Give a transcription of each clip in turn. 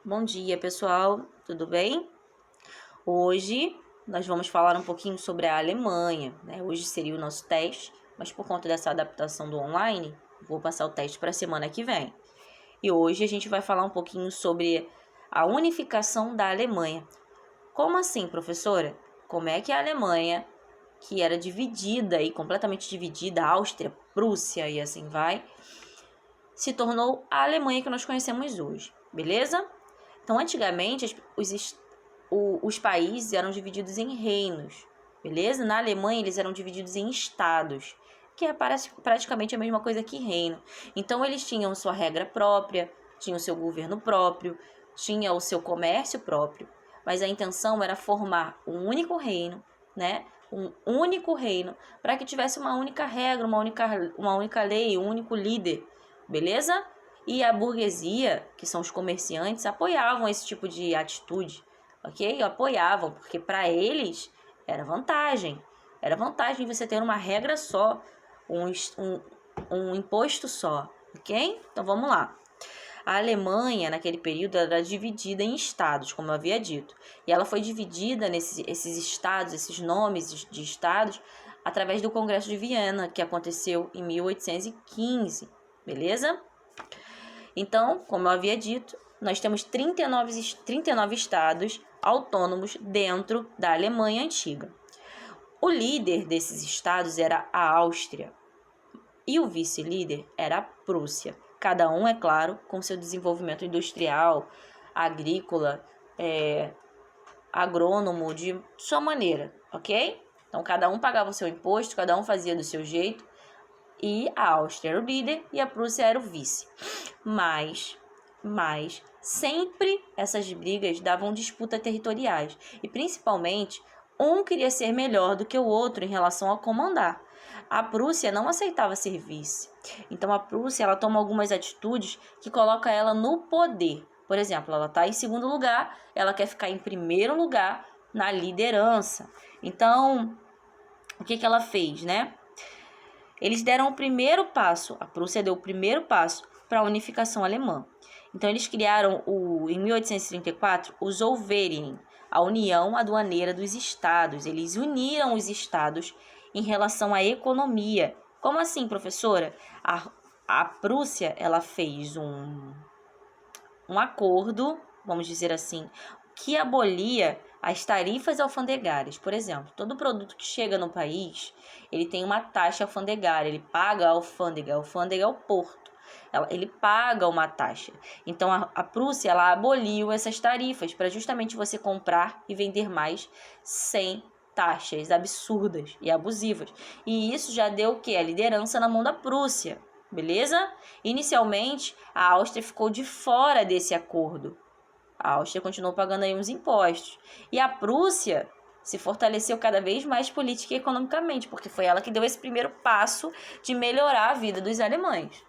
Bom dia, pessoal, tudo bem? Hoje nós vamos falar um pouquinho sobre a Alemanha, né? Hoje seria o nosso teste, mas por conta dessa adaptação do online, vou passar o teste para a semana que vem. E hoje a gente vai falar um pouquinho sobre a unificação da Alemanha. Como assim, professora? Como é que a Alemanha, que era dividida e completamente dividida, Áustria, Prússia e assim vai, se tornou a Alemanha que nós conhecemos hoje, beleza? Então, antigamente, os países eram divididos em reinos, beleza? Na Alemanha, eles eram divididos em estados, que é praticamente a mesma coisa que reino. Então, eles tinham sua regra própria, tinham seu governo próprio, tinha o seu comércio próprio, mas a intenção era formar um único reino, né? Um único reino, para que tivesse uma única regra, uma única lei, um único líder, beleza? E a burguesia, que são os comerciantes, apoiavam esse tipo de atitude, ok? Apoiavam, porque para eles era vantagem. Era vantagem você ter uma regra só, um imposto só, ok? Então vamos lá. A Alemanha, naquele período, era dividida em estados, como eu havia dito. E ela foi dividida nesses estados, esses nomes de estados, através do Congresso de Viena, que aconteceu em 1815, beleza? Então, como eu havia dito, nós temos 39 estados autônomos dentro da Alemanha antiga. O líder desses estados era a Áustria e o vice-líder era a Prússia. Cada um, é claro, com seu desenvolvimento industrial, agrícola, agrônomo, de sua maneira, ok? Então, cada um pagava o seu imposto, cada um fazia do seu jeito, e a Áustria era o líder e a Prússia era o vice. Mas sempre essas brigas davam disputas territoriais, e principalmente um queria ser melhor do que o outro em relação a comandar. A Prússia não aceitava ser vice. Então a Prússia ela toma algumas atitudes que coloca ela no poder. Por exemplo, ela está em segundo lugar, ela quer ficar em primeiro lugar na liderança. Então, o que ela fez, né? Eles deram o primeiro passo, a Prússia deu o primeiro passo para a unificação alemã. Então, eles criaram, em 1834, o Zollverein, a União Aduaneira dos Estados. Eles uniram os estados em relação à economia. Como assim, professora? A Prússia ela fez um acordo, vamos dizer assim, que abolia as tarifas alfandegárias. Por exemplo, todo produto que chega no país, ele tem uma taxa alfandegária, ele paga a alfândega é o porto, ele paga uma taxa. Então, a Prússia, ela aboliu essas tarifas para justamente você comprar e vender mais sem taxas absurdas e abusivas. E isso já deu o quê? A liderança na mão da Prússia, beleza? Inicialmente, a Áustria ficou de fora desse acordo. A Áustria continuou pagando aí uns impostos. E a Prússia se fortaleceu cada vez mais política e economicamente, porque foi ela que deu esse primeiro passo de melhorar a vida dos alemães.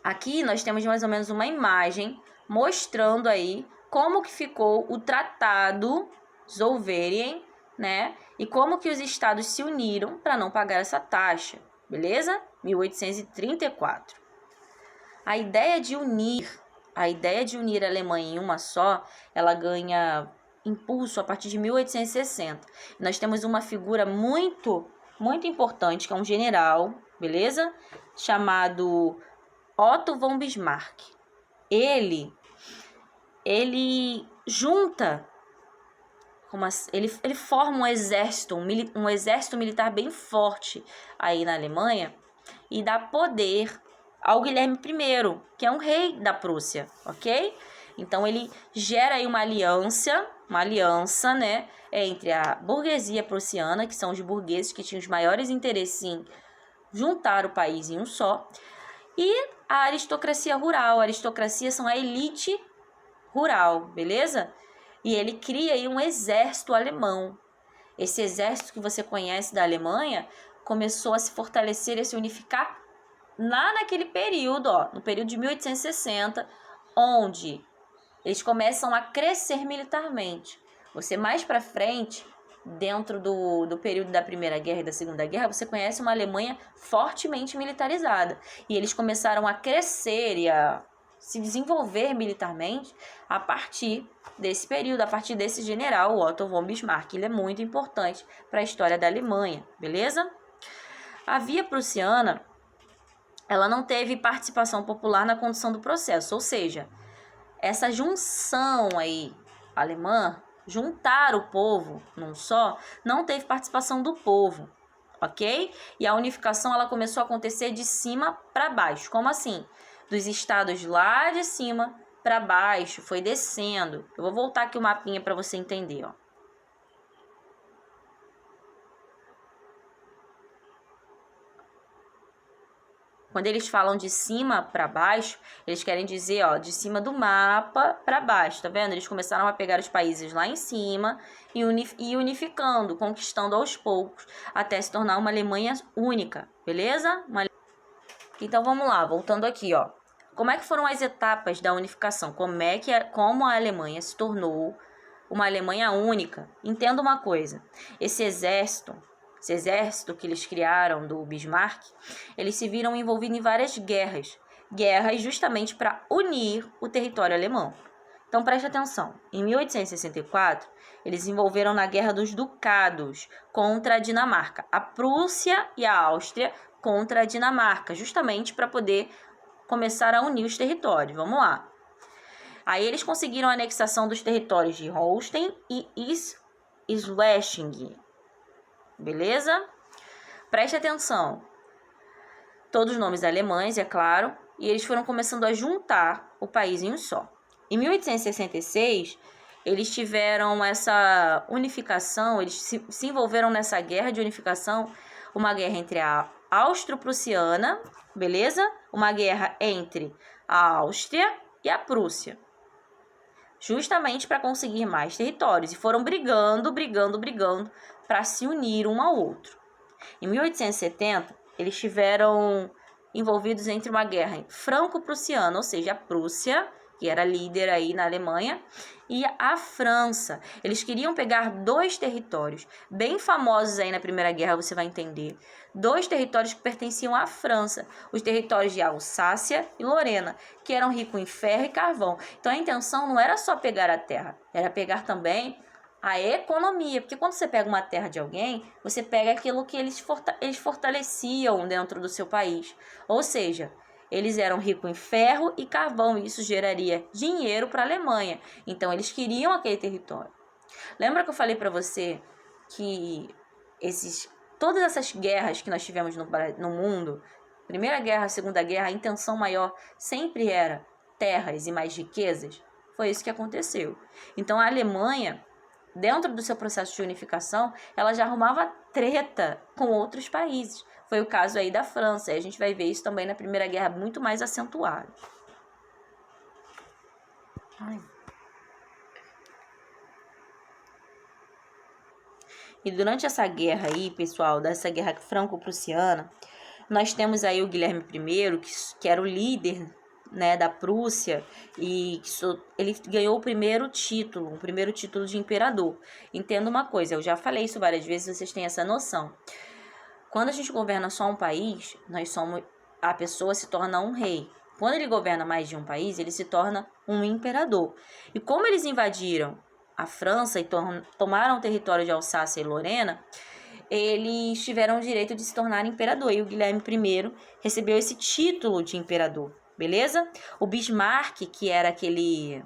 Aqui nós temos mais ou menos uma imagem mostrando aí como que ficou o Tratado Zollverein, né? E como que os estados se uniram para não pagar essa taxa, beleza? 1834. A ideia de unir a Alemanha em uma só, ela ganha impulso a partir de 1860. Nós temos uma figura muito importante, que é um general, beleza? Chamado Otto von Bismarck. Ele junta, ele forma um exército militar bem forte aí na Alemanha e dá poder ao Guilherme I, que é um rei da Prússia, ok? Então ele gera aí uma aliança, né, entre a burguesia prussiana, que são os burgueses que tinham os maiores interesses em juntar o país em um só, e a aristocracia rural. A aristocracia são a elite rural, beleza? E ele cria aí um exército alemão. Esse exército que você conhece da Alemanha começou a se fortalecer e a se unificar naquele período, no período de 1860, onde eles começam a crescer militarmente. Você mais para frente, dentro do período da Primeira Guerra e da Segunda Guerra, você conhece uma Alemanha fortemente militarizada. E eles começaram a crescer e a se desenvolver militarmente a partir desse período, a partir desse general, Otto von Bismarck. Ele é muito importante para a história da Alemanha, beleza? A via prussiana, ela não teve participação popular na condução do processo, ou seja, essa junção aí alemã, juntar o povo num só, não teve participação do povo, ok? E a unificação, ela começou a acontecer de cima para baixo. Como assim? Dos estados lá de cima para baixo, foi descendo. Eu vou voltar aqui o mapinha para você entender, ó. Quando eles falam de cima para baixo, eles querem dizer, ó, de cima do mapa para baixo, tá vendo? Eles começaram a pegar os países lá em cima e unificando, conquistando aos poucos, até se tornar uma Alemanha única, beleza? Então vamos lá, voltando aqui, ó. Como é que foram as etapas da unificação? Como a Alemanha se tornou uma Alemanha única? Entenda uma coisa, esse exército que eles criaram do Bismarck, eles se viram envolvidos em várias guerras justamente para unir o território alemão. Então preste atenção, em 1864, eles se envolveram na Guerra dos Ducados contra a Dinamarca, a Prússia e a Áustria contra a Dinamarca, justamente para poder começar a unir os territórios. Vamos lá. Aí eles conseguiram a anexação dos territórios de Holstein e Schleswig. Beleza? Preste atenção. Todos os nomes alemães, é claro, e eles foram começando a juntar o país em um só. Em 1866, eles tiveram essa unificação, eles se envolveram nessa guerra de unificação, uma guerra entre a Austro-Prussiana, beleza? Uma guerra entre a Áustria e a Prússia, justamente para conseguir mais territórios, e foram brigando para se unir um ao outro. Em 1870, eles estiveram envolvidos entre uma guerra franco-prussiana, ou seja, a Prússia, que era líder aí na Alemanha, e a França. Eles queriam pegar dois territórios bem famosos aí na Primeira Guerra, você vai entender. Dois territórios que pertenciam à França, os territórios de Alsácia e Lorena, que eram ricos em ferro e carvão. Então a intenção não era só pegar a terra, era pegar também a economia, porque quando você pega uma terra de alguém, você pega aquilo que eles fortaleciam dentro do seu país. Ou seja, eles eram ricos em ferro e carvão, e isso geraria dinheiro para a Alemanha. Então, eles queriam aquele território. Lembra que eu falei para você que todas essas guerras que nós tivemos no mundo, Primeira Guerra, Segunda Guerra, a intenção maior sempre era terras e mais riquezas? Foi isso que aconteceu. Então, a Alemanha, dentro do seu processo de unificação, ela já arrumava treta com outros países. Foi o caso aí da França, e a gente vai ver isso também na Primeira Guerra muito mais acentuado. E durante essa guerra aí, pessoal, dessa guerra franco-prussiana, nós temos aí o Guilherme I, que era o líder, né, da Prússia, e ele ganhou o primeiro título de imperador. Entenda uma coisa, eu já falei isso várias vezes, vocês têm essa noção. Quando a gente governa só um país, a pessoa se torna um rei. Quando ele governa mais de um país, ele se torna um imperador. E como eles invadiram a França e tomaram o território de Alsácia e Lorena, eles tiveram o direito de se tornar imperador. E o Guilherme I recebeu esse título de imperador, beleza? O Bismarck, que era aquele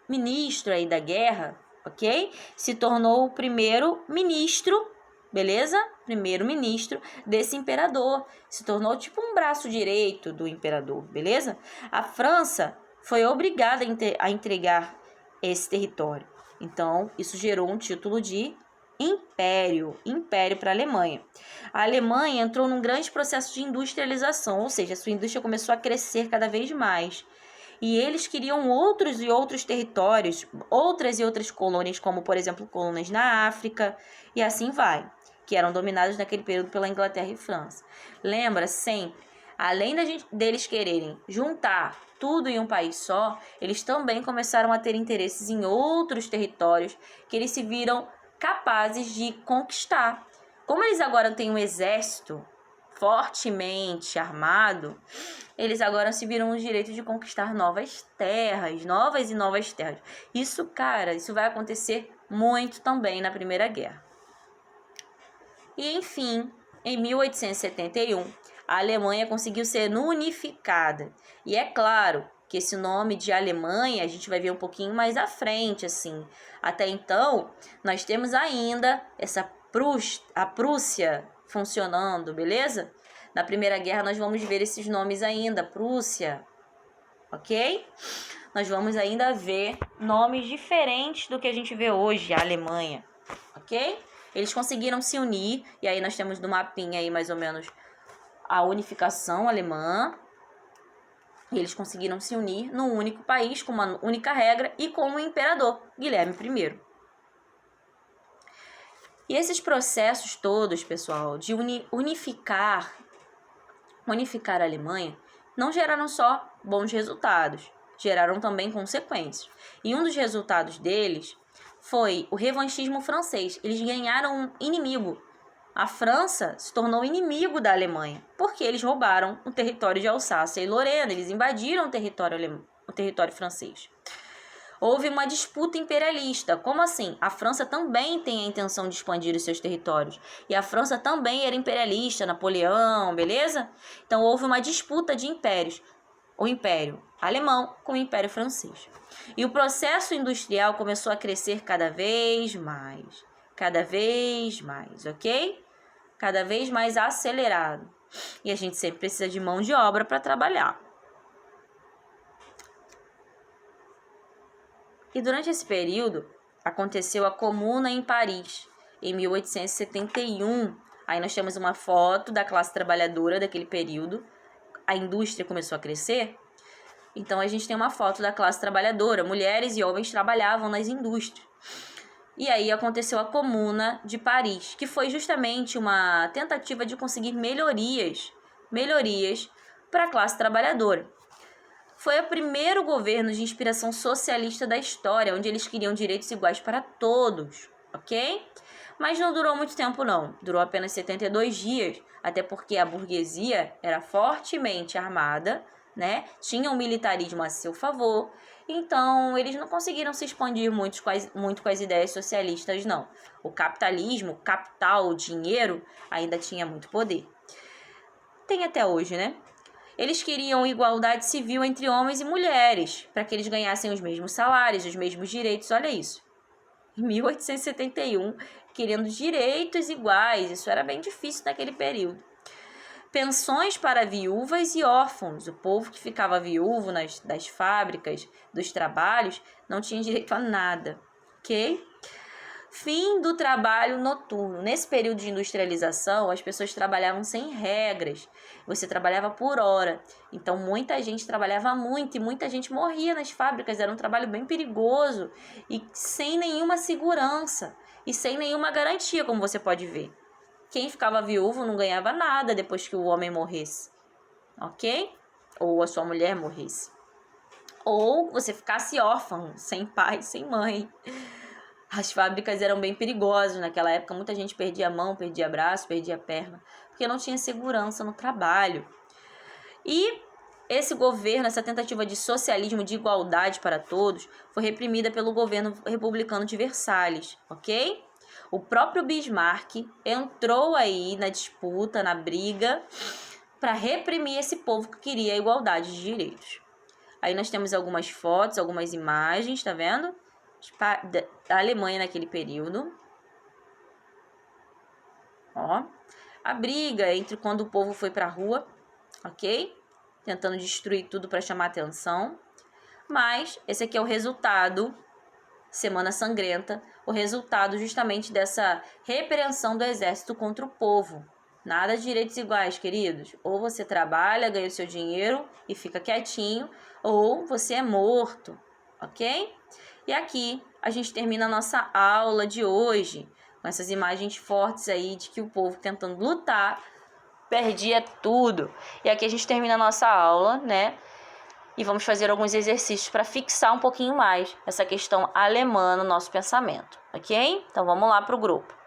ministro aí da guerra, ok? Se tornou o primeiro ministro, beleza? Primeiro-ministro desse imperador. Se tornou tipo um braço direito do imperador, beleza? A França foi obrigada a entregar esse território. Então, isso gerou um título de império para a Alemanha. A Alemanha entrou num grande processo de industrialização, ou seja, a sua indústria começou a crescer cada vez mais. E eles queriam outros e outros territórios, outras e outras colônias, como, por exemplo, colônias na África, e assim vai, que eram dominadas naquele período pela Inglaterra e França. Lembra sempre, além deles quererem juntar tudo em um país só, eles também começaram a ter interesses em outros territórios que eles se viram capazes de conquistar. Como eles agora têm um exército fortemente armado, eles agora se viram no direito de conquistar novas terras, novas terras. Isso, cara, isso vai acontecer muito também na Primeira Guerra. E, enfim, em 1871, a Alemanha conseguiu ser unificada. E é claro que esse nome de Alemanha a gente vai ver um pouquinho mais à frente, assim. Até então, nós temos ainda a Prússia funcionando, beleza? Na Primeira Guerra nós vamos ver esses nomes ainda, Prússia, ok? Nós vamos ainda ver nomes diferentes do que a gente vê hoje, a Alemanha, ok? Eles conseguiram se unir, e aí nós temos no mapinha aí mais ou menos a unificação alemã. Eles conseguiram se unir num único país, com uma única regra e com o imperador, Guilherme I. E esses processos todos, pessoal, de unificar a Alemanha, não geraram só bons resultados, geraram também consequências. E um dos resultados deles foi o revanchismo francês. Eles ganharam um inimigo. A França se tornou inimigo da Alemanha, porque eles roubaram o território de Alsácia e Lorena, eles invadiram o território francês. Houve uma disputa imperialista. Como assim? A França também tem a intenção de expandir os seus territórios. E a França também era imperialista, Napoleão, beleza? Então houve uma disputa de impérios. O Império Alemão com o Império Francês. E o processo industrial começou a crescer cada vez mais, ok? Cada vez mais acelerado. E a gente sempre precisa de mão de obra para trabalhar. E durante esse período, aconteceu a Comuna em Paris, em 1871. Aí nós temos uma foto da classe trabalhadora daquele período. A indústria começou a crescer. Então, a gente tem uma foto da classe trabalhadora. Mulheres e homens trabalhavam nas indústrias. E aí aconteceu a Comuna de Paris, que foi justamente uma tentativa de conseguir melhorias para a classe trabalhadora. Foi o primeiro governo de inspiração socialista da história, onde eles queriam direitos iguais para todos, ok? Mas não durou muito tempo, não. Durou apenas 72 dias, até porque a burguesia era fortemente armada, né? Tinha um militarismo a seu favor, então eles não conseguiram se expandir muito com as ideias socialistas, não. O capitalismo, o capital, o dinheiro, ainda tinha muito poder. Tem até hoje, né? Eles queriam igualdade civil entre homens e mulheres, para que eles ganhassem os mesmos salários, os mesmos direitos, olha isso. Em 1871, querendo direitos iguais, isso era bem difícil naquele período. Pensões para viúvas e órfãos, o povo que ficava viúvo das fábricas, dos trabalhos, não tinha direito a nada, ok? Fim do trabalho noturno. Nesse período de industrialização, as pessoas trabalhavam sem regras. Você trabalhava por hora. Então, muita gente trabalhava muito e muita gente morria nas fábricas. Era um trabalho bem perigoso e sem nenhuma segurança e sem nenhuma garantia, como você pode ver. Quem ficava viúvo não ganhava nada depois que o homem morresse, ok? Ou a sua mulher morresse. Ou você ficasse órfão, sem pai, sem mãe. As fábricas eram bem perigosas naquela época. Muita gente perdia a mão, perdia braço, perdia perna, porque não tinha segurança no trabalho. E esse governo, essa tentativa de socialismo, de igualdade para todos, foi reprimida pelo governo republicano de Versalhes, ok? O próprio Bismarck entrou aí na disputa, na briga, para reprimir esse povo que queria a igualdade de direitos. Aí nós temos algumas fotos, algumas imagens, tá vendo? Da Alemanha naquele período. Ó, a briga entre quando o povo foi para a rua, ok? Tentando destruir tudo para chamar atenção. Mas esse aqui é o resultado, Semana Sangrenta, o resultado justamente dessa repreensão do exército contra o povo. Nada de direitos iguais, queridos. Ou você trabalha, ganha o seu dinheiro e fica quietinho, ou você é morto, ok? E aqui a gente termina a nossa aula de hoje, com essas imagens fortes aí de que o povo tentando lutar perdia tudo. E aqui a gente termina a nossa aula, né? E vamos fazer alguns exercícios para fixar um pouquinho mais essa questão alemã no nosso pensamento, ok? Então vamos lá para o grupo.